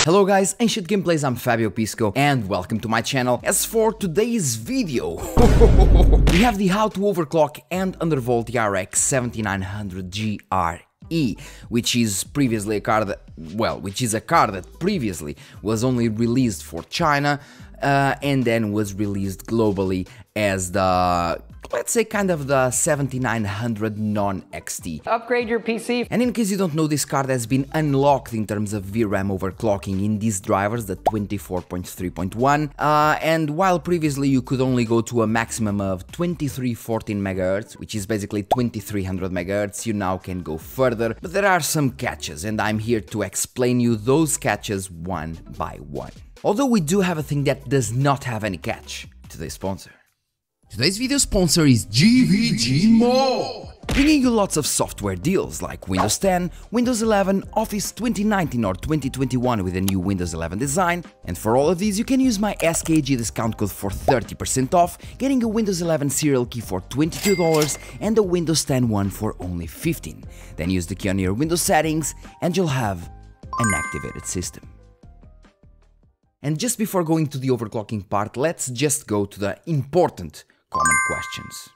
Hello guys, Ancient Gameplays, I'm Fabio Pisco and welcome to my channel. As for today's video, we have the how to overclock and undervolt the RX 7900 GRE, which is previously a card that, previously was only released for China and then was released globally as the, let's say, kind of the 7900 non-XT. Upgrade your PC. And in case you don't know, this card has been unlocked in terms of VRAM overclocking in these drivers, the 24.3.1, and while previously you could only go to a maximum of 2314 MHz, which is basically 2300 MHz, you now can go further, but there are some catches, and I'm here to explain you those catches one by one. Although we do have a thing that does not have any catch, today's sponsor. Today's video sponsor is GVG Mall, bringing you lots of software deals like Windows 10, Windows 11, Office 2019 or 2021 with a new Windows 11 design, and for all of these you can use my SKG discount code for 30% off, getting a Windows 11 serial key for $22 and a Windows 10 one for only $15. Then use the key on your Windows settings and you'll have an activated system. And just before going to the overclocking part, let's just go to the important common questions.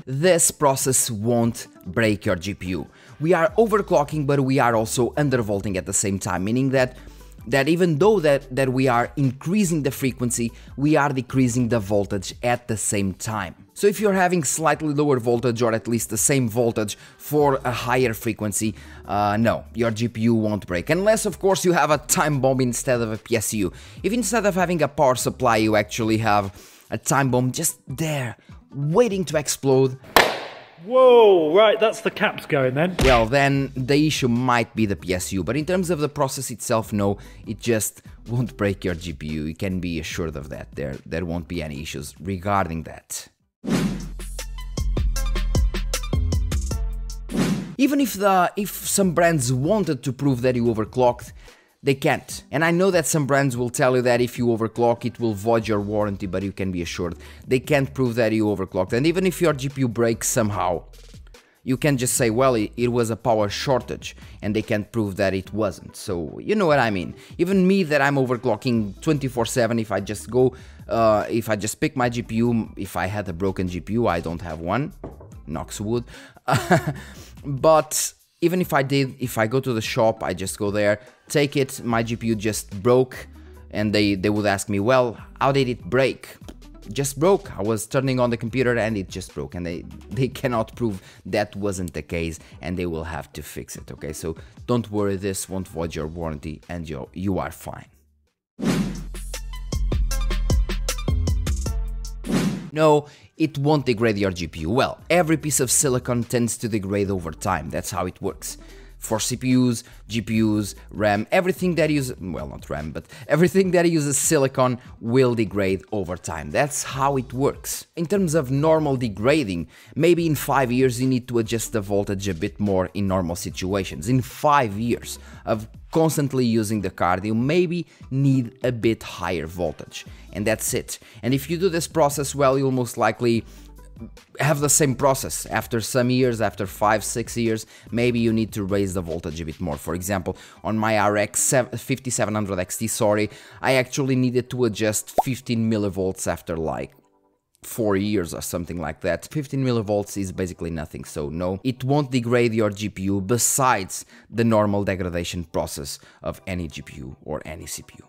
This process won't break your GPU. We are overclocking, but we are also undervolting at the same time, meaning that even though that we are increasing the frequency, we are decreasing the voltage at the same time. So if you're having slightly lower voltage or at least the same voltage for a higher frequency, no, your GPU won't break. Unless, of course, you have a time bomb instead of a PSU. If instead of having a power supply, you actually have a time bomb just there, waiting to explode. Whoa, right, that's the caps going then. Well, then the issue might be the PSU, but in terms of the process itself, no, it just won't break your GPU. You can be assured of that. There won't be any issues regarding that. Even if some brands wanted to prove that you overclocked, they can't. And I know that some brands will tell you that if you overclock it will void your warranty, but you can be assured they can't prove that you overclocked. And even if your GPU breaks somehow, you can just say, well, it was a power shortage, and they can't prove that it wasn't. So you know what I mean. Even me, that I'm overclocking 24/7, if I just go, if I just pick my GPU, if I had a broken GPU, I don't have one, knocks wood, but even if I did, if I go to the shop, I just go there, take it, my GPU just broke, and they would ask me, well, how did it break? Just broke. I was turning on the computer and it just broke, and they cannot prove that wasn't the case, and they will have to fix it, okay? So don't worry, this won't void your warranty and you are fine. No, it won't degrade your GPU. Well, every piece of silicon tends to degrade over time, that's how it works. For CPUs, GPUs, RAM, everything that uses, well, not RAM, but everything that uses silicon will degrade over time. That's how it works. In terms of normal degrading, maybe in 5 years you need to adjust the voltage a bit more in normal situations. In 5 years of constantly using the card, you maybe need a bit higher voltage, and that's it. And if you do this process well, you'll most likely have the same process. After some years, after 5-6 years, maybe you need to raise the voltage a bit more. For example, on my RX 5700 XT, I actually needed to adjust 15 millivolts after like 4 years or something like that. 15 millivolts is basically nothing, so no, it won't degrade your GPU besides the normal degradation process of any GPU or any CPU.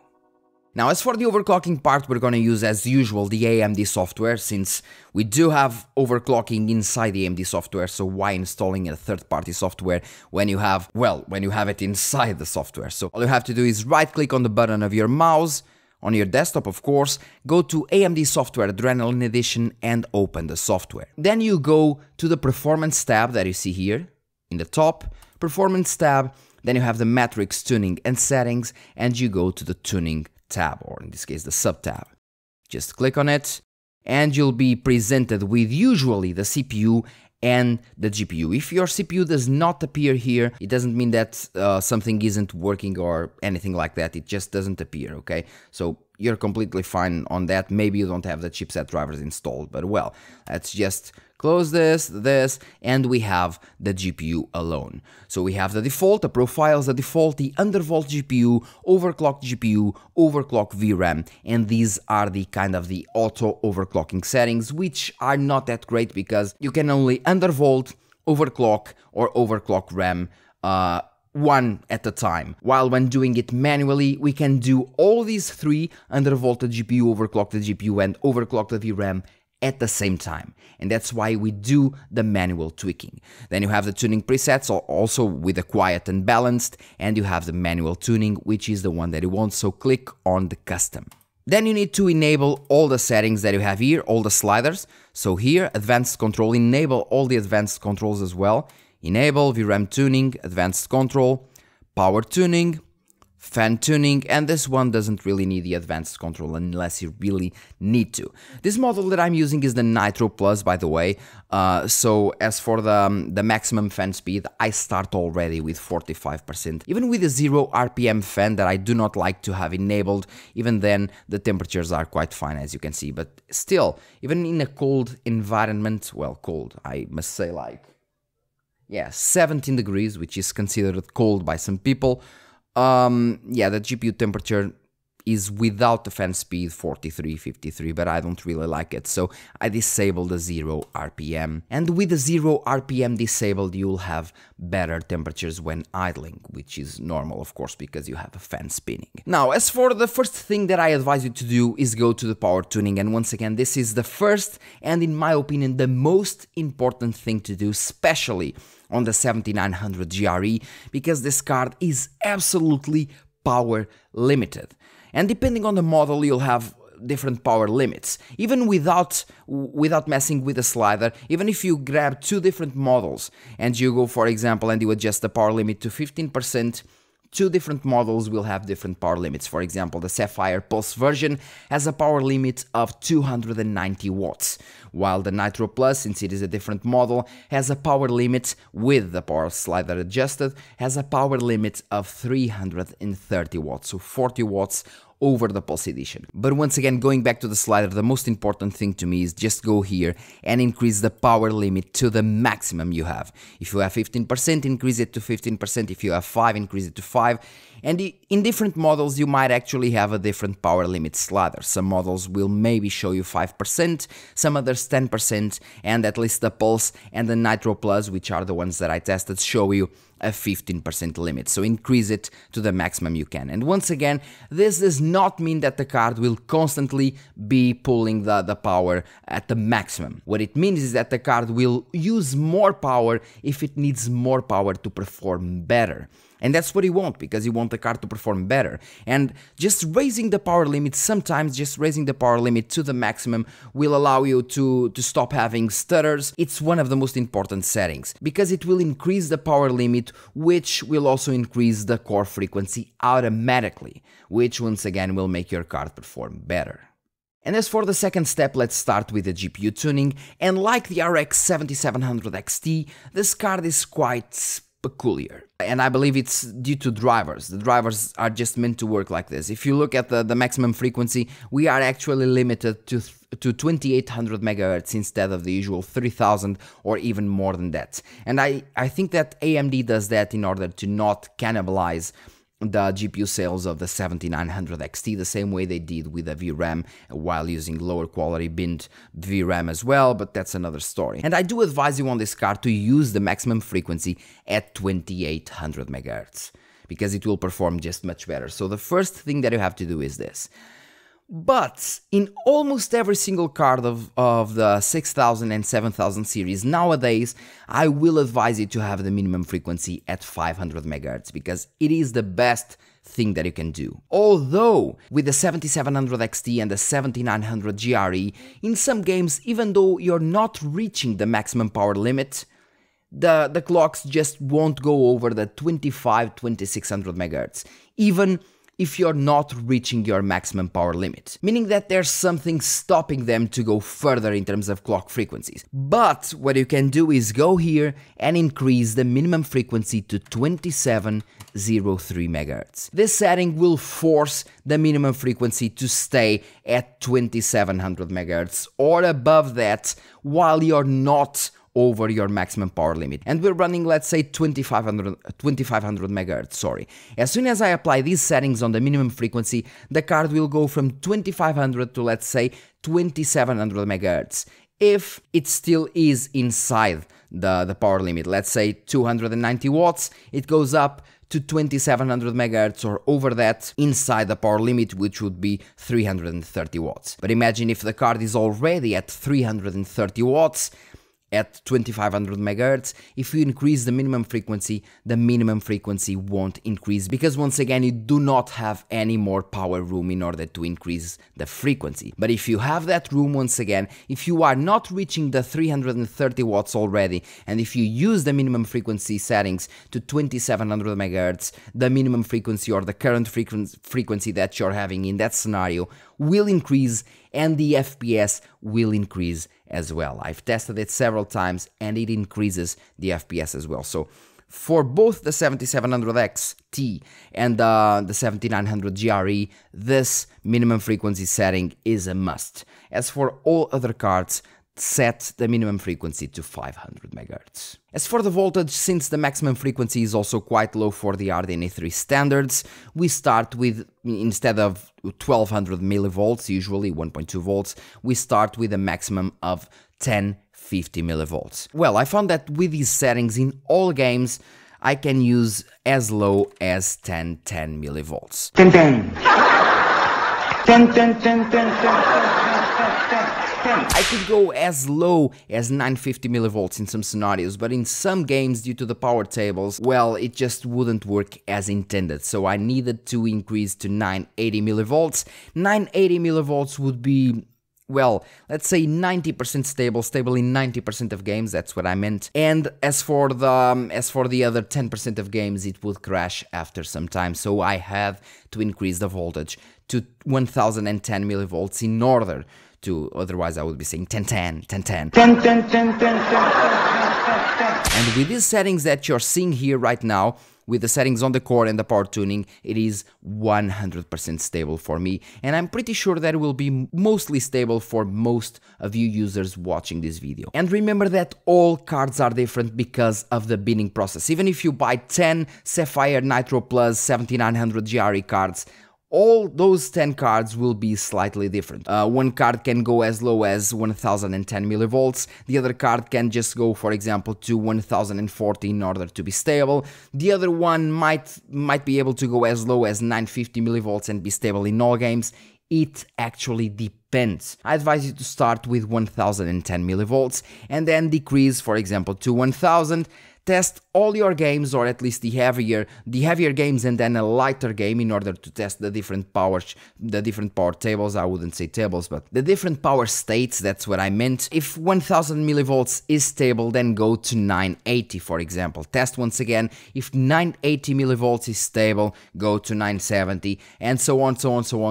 Now, as for the overclocking part, we're gonna use, as usual, the AMD software, since we do have overclocking inside the AMD software, so why installing a third-party software when you have, well, when you have it inside the software? So all you have to do is right-click on the button of your mouse, on your desktop, of course, go to AMD Software ADRENALIN Edition and open the software. Then you go to the Performance tab that you see here, in the top, Performance tab, then you have the Matrix Tuning and Settings, and you go to the Tuning tab, or in this case the sub-tab. Just click on it and you'll be presented with usually the CPU and the GPU. If your CPU does not appear here, it doesn't mean that something isn't working or anything like that, it just doesn't appear, okay? So you're completely fine on that. Maybe you don't have the chipset drivers installed, but well, let's just close this, and we have the GPU alone. So we have the default, the profiles, the default, the undervolt GPU, overclock GPU, overclock VRAM, and these are the kind of the auto overclocking settings, which are not that great because you can only undervolt, overclock, or overclock RAM one at a time, while when doing it manually we can do all these three: undervolt the GPU, overclock the GPU, and overclock the VRAM at the same time, and that's why we do the manual tweaking. Then you have the tuning presets, also with the quiet and balanced, and you have the manual tuning, which is the one that you want, so click on the custom. Then you need to enable all the settings that you have here, all the sliders. So here, advanced control, enable all the advanced controls as well. Enable VRAM tuning, advanced control, power tuning, fan tuning, and this one doesn't really need the advanced control unless you really need to. This model that I'm using is the Nitro Plus, by the way, so as for the maximum fan speed, I start already with 45%. Even with a 0 RPM fan that I do not like to have enabled, even then the temperatures are quite fine, as you can see, but still, even in a cold environment, well, cold, I must say, like, yeah, 17 degrees, which is considered cold by some people. Yeah, the GPU temperature is without the fan speed 43, 53, but I don't really like it, so I disable the 0 RPM. And with the 0 RPM disabled, you'll have better temperatures when idling, which is normal, of course, because you have a fan spinning. Now, as for the first thing that I advise you to do is go to the power tuning, and once again, this is the first and, in my opinion, the most important thing to do, especially on the 7900 GRE, because this card is absolutely power limited. And depending on the model, you'll have different power limits. Even without messing with the slider, even if you grab two different models and you go, for example, and you adjust the power limit to 15%, two different models will have different power limits. For example, the Sapphire Pulse version has a power limit of 290 watts, while the Nitro Plus, since it is a different model, has a power limit, with the power slider adjusted, has a power limit of 330 watts, so 40 watts over the Pulse Edition. But once again, going back to the slider, the most important thing to me is just go here and increase the power limit to the maximum you have. If you have 15%, increase it to 15%. If you have 5, increase it to 5. And in different models, you might actually have a different power limit slider. Some models will maybe show you 5%, some others 10%, and at least the Pulse and the Nitro Plus, which are the ones that I tested, show you a 15% limit, so increase it to the maximum you can. And once again, this does not mean that the card will constantly be pulling the power at the maximum. What it means is that the card will use more power if it needs more power to perform better. And that's what you want, because you want the card to perform better. And just raising the power limit, sometimes just raising the power limit to the maximum will allow you to stop having stutters. It's one of the most important settings, because it will increase the power limit, which will also increase the core frequency automatically, which once again will make your card perform better. And as for the second step, let's start with the GPU tuning. And like the RX 7700 XT, this card is quite peculiar, and I believe it's due to drivers. The drivers are just meant to work like this. If you look at the maximum frequency, we are actually limited to 2800 megahertz instead of the usual 3000 or even more than that. And I think that AMD does that in order to not cannibalize the GPU sales of the 7900 XT, the same way they did with the VRAM, while using lower quality binned VRAM as well, but that's another story. And I do advise you on this card to use the maximum frequency at 2800 MHz, because it will perform just much better. So the first thing that you have to do is this. But in almost every single card of the 6000 and 7000 series nowadays, I will advise you to have the minimum frequency at 500 MHz, because it is the best thing that you can do. Although with the 7700 XT and the 7900 GRE, in some games, even though you're not reaching the maximum power limit, the clocks just won't go over the 2600 MHz, even if you're not reaching your maximum power limit, meaning that there's something stopping them to go further in terms of clock frequencies. But what you can do is go here and increase the minimum frequency to 27 MHz. This setting will force the minimum frequency to stay at 2700 MHz or above that while you're not over your maximum power limit. And we're running, let's say, 2500 MHz, sorry. As soon as I apply these settings on the minimum frequency, the card will go from 2500 to, let's say, 2700 MHz. If it still is inside the power limit, let's say 290 watts, it goes up to 2700 MHz or over that inside the power limit, which would be 330 watts. But imagine if the card is already at 330 watts, at 2500 MHz, if you increase the minimum frequency won't increase because once again you do not have any more power room in order to increase the frequency. But if you have that room, once again, if you are not reaching the 330 watts already and if you use the minimum frequency settings to 2700 MHz, the minimum frequency or the current frequency that you're having in that scenario will increase and the FPS will increase as well. I've tested it several times and it increases the FPS as well. So for both the 7700X T and the 7900 GRE, this minimum frequency setting is a must. As for all other cards, set the minimum frequency to 500 MHz. As for the voltage, since the maximum frequency is also quite low for the RDNA 3 standards, we start with, instead of 1200 millivolts, usually 1.2 volts, we start with a maximum of 1050 millivolts. Well, I found that with these settings in all games, I can use as low as 1010 millivolts. 1010. 1010. I could go as low as 950 millivolts in some scenarios, but in some games, due to the power tables, well, it just wouldn't work as intended, so I needed to increase to 980 millivolts. 980 millivolts would be, well, let's say 90% stable in 90% of games, that's what I meant. And as for the other 10% of games, it would crash after some time, so I had to increase the voltage to 1010 millivolts in order to, otherwise I would be saying 1010. And with these settings that you're seeing here right now, with the settings on the core and the power tuning, it is 100% stable for me, and I'm pretty sure that it will be mostly stable for most of you users watching this video. And remember that all cards are different because of the binning process. Even if you buy 10 Sapphire Nitro Plus 7900 GRE cards, all those 10 cards will be slightly different. One card can go as low as 1010 millivolts, the other card can just go, for example, to 1040 in order to be stable, the other one might be able to go as low as 950 millivolts and be stable in all games. It actually depends. I advise you to start with 1010 millivolts and then decrease, for example, to 1000. Test all your games, or at least the heavier games, and then a lighter game in order to test the different power tables. I wouldn't say tables, but the different power states, that's what I meant. If 1000 millivolts is stable, then go to 980, for example. Test once again. If 980 millivolts is stable, go to 970, and so on,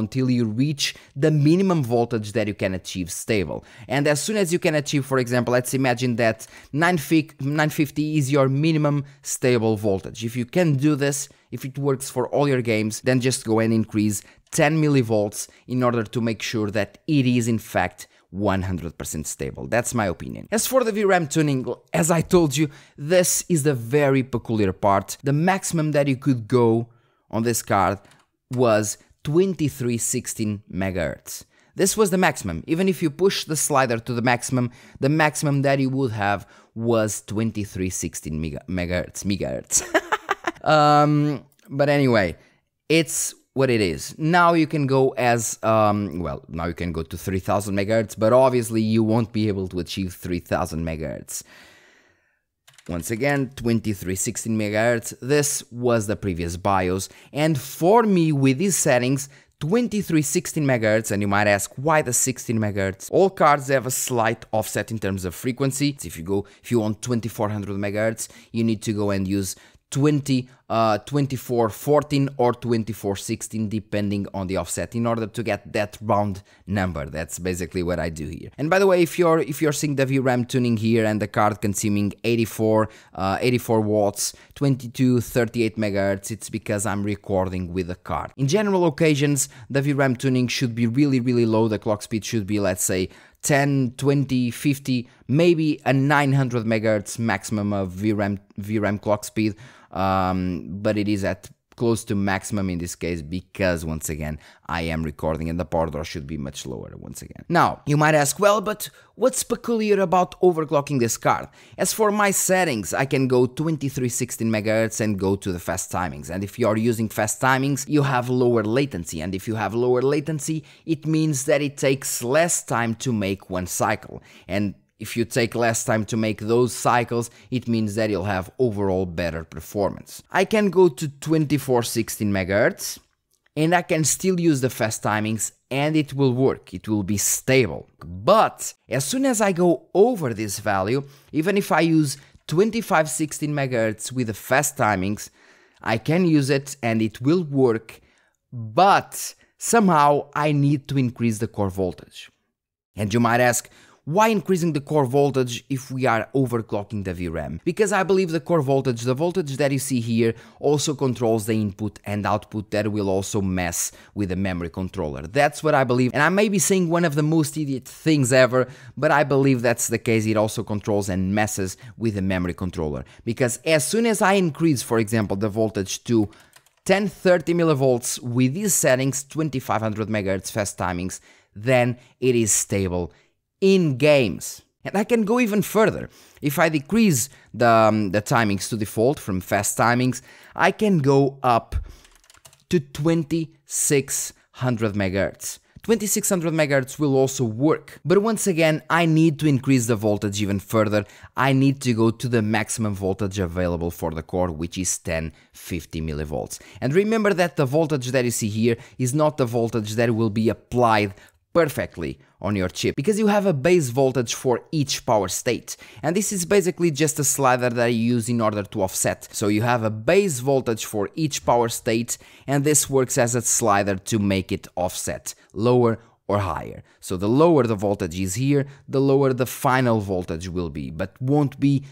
till you reach the minimum voltage that you can achieve stable. And as soon as you can achieve, for example, let's imagine that 950 is your minimum stable voltage. If you can do this, if it works for all your games, then just go and increase 10 millivolts in order to make sure that it is in fact 100% stable. That's my opinion. As for the VRAM tuning, as I told you, this is the very peculiar part. The maximum that you could go on this card was 2316 MHz. This was the maximum. Even if you push the slider to the maximum that you would have was 2316 megahertz. But anyway, it's what it is. Now you can go as, now you can go to 3000 megahertz, but obviously you won't be able to achieve 3000 megahertz. Once again, 2316 megahertz, this was the previous BIOS, and for me, with these settings, 2316 MHz, and you might ask why the 16 MHz. All cards have a slight offset in terms of frequency. If you want 2400 MHz, you need to go and use 2414 or 2416 depending on the offset in order to get that round number. That's basically what I do here. And by the way, if you're seeing the VRAM tuning here and the card consuming 84 watts, 2238 megahertz, it's because I'm recording with the card. In general occasions, the VRAM tuning should be really low. The clock speed should be, let's say, 10, 20, 50, maybe a 900 megahertz maximum of VRAM clock speed, but it is at close to maximum in this case because, once again, I am recording and the power draw should be much lower once again. Now, you might ask, well, but what's peculiar about overclocking this card? As for my settings, I can go 2316 MHz and go to the fast timings. And if you are using fast timings, you have lower latency. And if you have lower latency, it means that it takes less time to make one cycle. And if you take less time to make those cycles, it means that you'll have overall better performance. I can go to 2416 MHz and I can still use the fast timings and it will work, it will be stable. But as soon as I go over this value, even if I use 2516 MHz with the fast timings, I can use it and it will work, but somehow I need to increase the core voltage. And you might ask, why increasing the core voltage if we are overclocking the VRAM? Because I believe the core voltage, the voltage that you see here, also controls the input and output that will also mess with the memory controller. That's what I believe, and I may be saying one of the most idiot things ever, but I believe that's the case. It also controls and messes with the memory controller. Because as soon as I increase, for example, the voltage to 1030 millivolts with these settings, 2500 MHz fast timings, then it is stable in games. And I can go even further. If I decrease the timings to default from fast timings, I can go up to 2600 MHz. 2600 MHz will also work, but once again I need to increase the voltage even further. I need to go to the maximum voltage available for the core, which is 1050 millivolts. And remember that the voltage that you see here is not the voltage that will be applied perfectly on your chip, because you have a base voltage for each power state, and this is basically just a slider that you use in order to offset. So you have a base voltage for each power state, and this works as a slider to make it offset, lower or higher. So the lower the voltage is here, the lower the final voltage will be, but won't be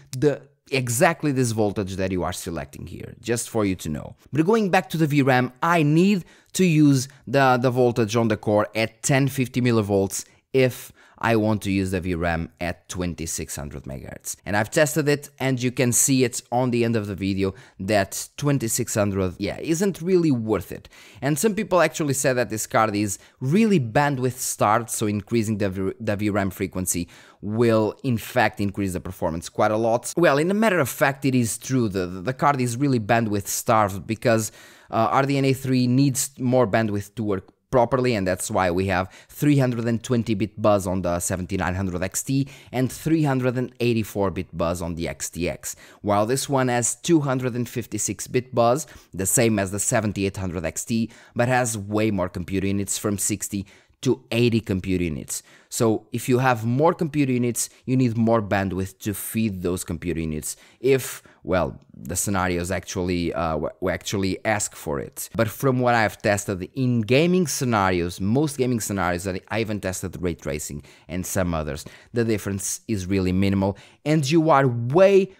exactly this voltage that you are selecting here, just for you to know. But going back to the VRAM, I need to use the voltage on the core at 1050 millivolts if I want to use the VRAM at 2600 MHz. And I've tested it, and you can see it on the end of the video that 2600, isn't really worth it. And some people actually said that this card is really bandwidth starved, so increasing the VRAM frequency will in fact increase the performance quite a lot. Well, in a matter of fact, it is true. The card is really bandwidth starved because RDNA 3 needs more bandwidth to work properly, and that's why we have 320-bit buzz on the 7900 XT and 384-bit buzz on the XTX, while this one has 256-bit buzz, the same as the 7800 XT, but has way more compute units, from 60 to 80 compute units. So if you have more compute units, you need more bandwidth to feed those compute units if, well, the scenarios actually ask for it. But from what I've tested in gaming scenarios, most gaming scenarios, that I even tested ray tracing and some others, the difference is really minimal, and you are way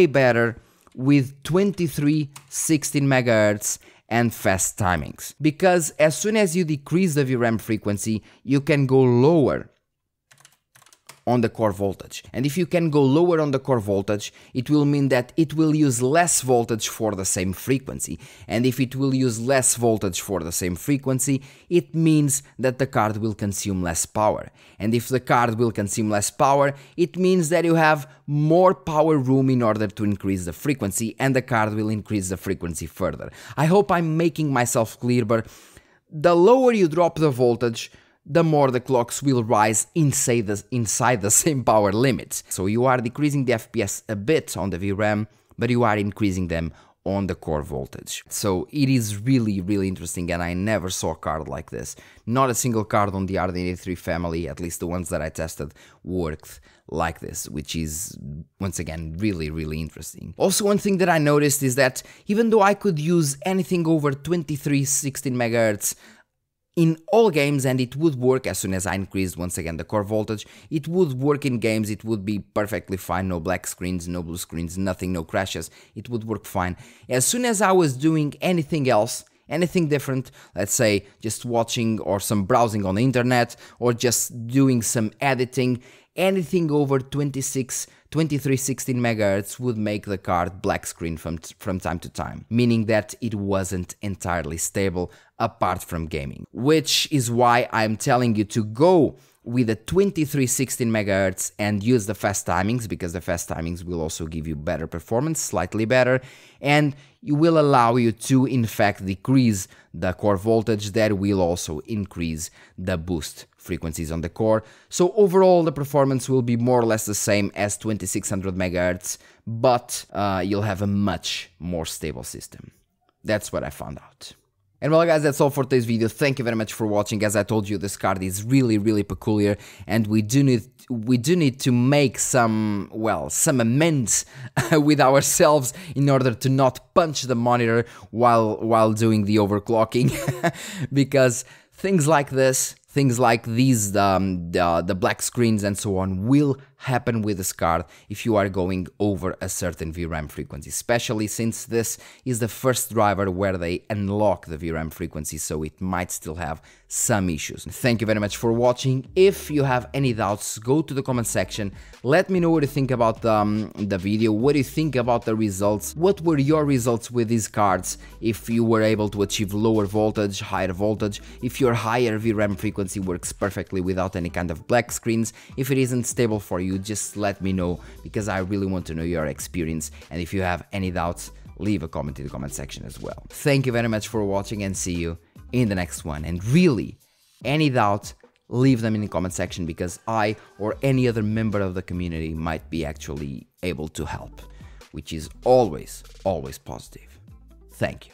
better with 2316 MHz and fast timings, because as soon as you decrease the VRAM frequency, you can go lower on the core voltage. And if you can go lower on the core voltage, it will mean that it will use less voltage for the same frequency. And if it will use less voltage for the same frequency, it means that the card will consume less power. And if the card will consume less power, it means that you have more power room in order to increase the frequency, and the card will increase the frequency further. I hope I'm making myself clear, but the lower you drop the voltage, the more the clocks will rise inside the same power limits. So you are decreasing the FPS a bit on the VRAM, but you are increasing them on the core voltage. So it is really interesting, and I never saw a card like this. Not a single card on the RDNA 3 family, at least the ones that I tested, worked like this, which is once again really interesting. Also, one thing that I noticed is that even though I could use anything over 2316 MHz in all games and it would work as soon as I increased once again the core voltage, it would work in games, it would be perfectly fine, no black screens, no blue screens, nothing, no crashes, it would work fine. As soon as I was doing anything else, anything different, let's say just watching or some browsing on the internet or just doing some editing, anything over 2316 MHz would make the card black screen from time to time, meaning that it wasn't entirely stable apart from gaming. Which is why I'm telling you to go with a 2316 MHz and use the fast timings, because the fast timings will also give you better performance, slightly better, and it will allow you to in fact decrease the core voltage. That will also increase the boost frequencies on the core. So overall the performance will be more or less the same as 2600 MHz, but you'll have a much more stable system. That's what I found out. And well guys, that's all for today's video. Thank you very much for watching. As I told you, this card is really peculiar, and we do need to make some amends with ourselves in order to not punch the monitor while doing the overclocking, because things like this, things like these, the black screens and so on, will happen with this card if you are going over a certain VRAM frequency, especially since this is the first driver where they unlock the VRAM frequency, so it might still have some issues. Thank you very much for watching. If you have any doubts, go to the comment section, let me know what you think about the video, what do you think about the results, what were your results with these cards, if you were able to achieve lower voltage, higher voltage, if your higher VRAM frequency works perfectly without any kind of black screens. If it isn't stable for you, just let me know, because I really want to know your experience, and if you have any doubts, leave a comment in the comment section as well. Thank you very much for watching, and see you in the next one. And really, any doubt, leave them in the comment section, because I or any other member of the community might be actually able to help, which is always positive. Thank you.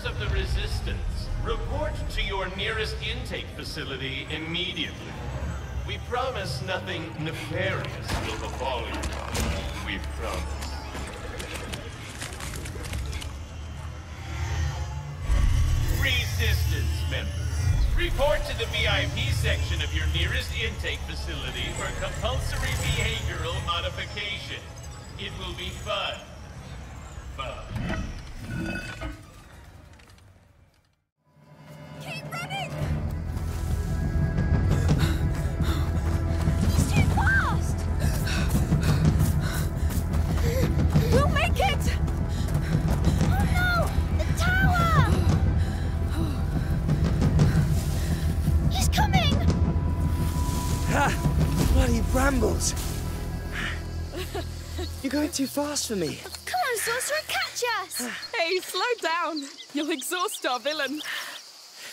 Of the resistance, report to your nearest intake facility immediately. We promise nothing nefarious will befall you. We promise. Resistance members, report to the VIP section of your nearest intake facility for compulsory behavioral modification. It will be fun. Fun. Bloody brambles! You're going too fast for me. Come on, sorcerer, catch us! Hey, slow down. You'll exhaust our villain.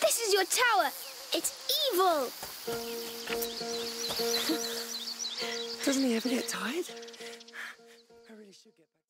This is your tower. It's evil. Doesn't he ever get tired? I really should get back.